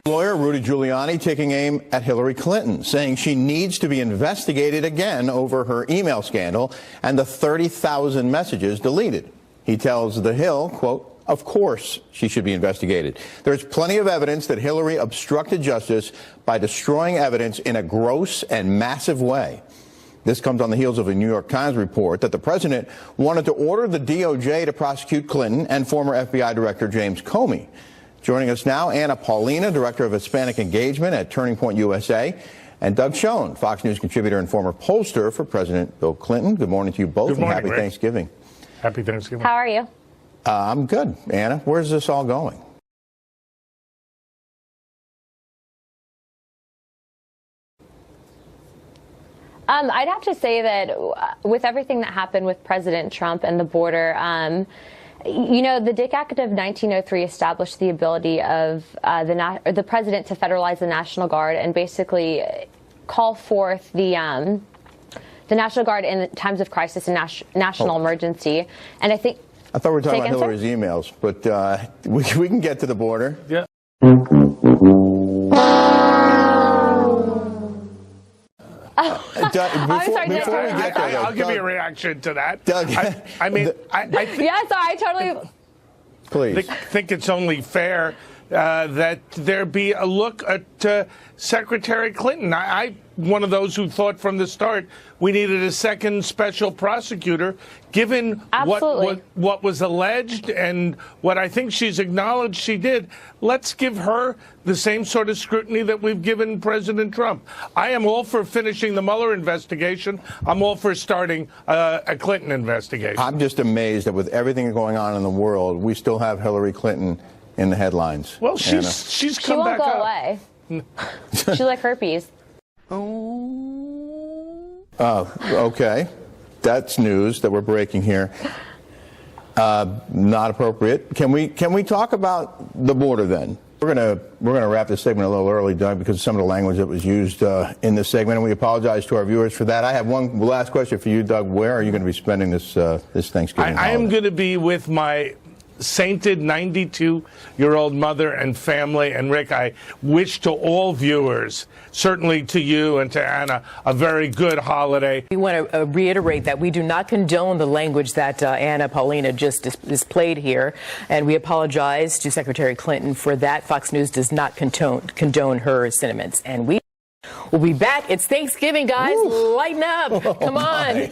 Lawyer Rudy Giuliani taking aim at Hillary Clinton, saying she needs to be investigated again over her email scandal and the 30,000 messages deleted. He tells The Hill, quote, "Of course she should be investigated. There's plenty of evidence that Hillary obstructed justice by destroying evidence in a gross and massive way." This comes on the heels of a New York Times report that the president wanted to order the DOJ to prosecute Clinton and former FBI Director James Comey. Joining us now, Paulina, Director of Hispanic Engagement at Turning Point USA, and Doug Schoen, Fox News contributor and former pollster for President Bill Clinton. Good morning to you both. Good morning, and happy Thanksgiving. Happy Thanksgiving. How are you? I'm good. Anna, where's this all going? I'd have to say that with everything that happened with President Trump and the border, you know, the Dick Act of 1903 established the ability of the president to federalize the National Guard and basically call forth the National Guard in times of crisis and national emergency. And I thought we were talking about Hillary's emails, but we can get to the border. Yeah. Doug, before we get there, I'll give you a reaction to that. Doug, I think, yeah, sorry, I totally. Please. think it's only fair that there be a look at Secretary Clinton. I'm one of those who thought from the start we needed a second special prosecutor, given what was alleged and what I think she's acknowledged she did. Let's give her the same sort of scrutiny that we've given President Trump. I am all for finishing the Mueller investigation. I'm all for starting a Clinton investigation. I'm just amazed that with everything going on in the world, we still have Hillary Clinton in the headlines. Well, she's come back up. She won't go away. She's like herpes. Okay. That's news that we're breaking here. Not appropriate. Can we talk about the border then? We're gonna wrap this segment a little early, Doug, because of some of the language that was used in this segment, and we apologize to our viewers for that. I have one last question for you, Doug. Where are you going to be spending this Thanksgiving I am holiday? going to be with my sainted 92-year-old mother and family. And Rick, I wish to all viewers, certainly to you and to Anna, a very good holiday. We want to reiterate that we do not condone the language that Paulina just displayed here, and we apologize to Secretary Clinton for that. Fox News does not condone her sentiments, and we will be back. It's Thanksgiving, guys. Lighten up. Come on.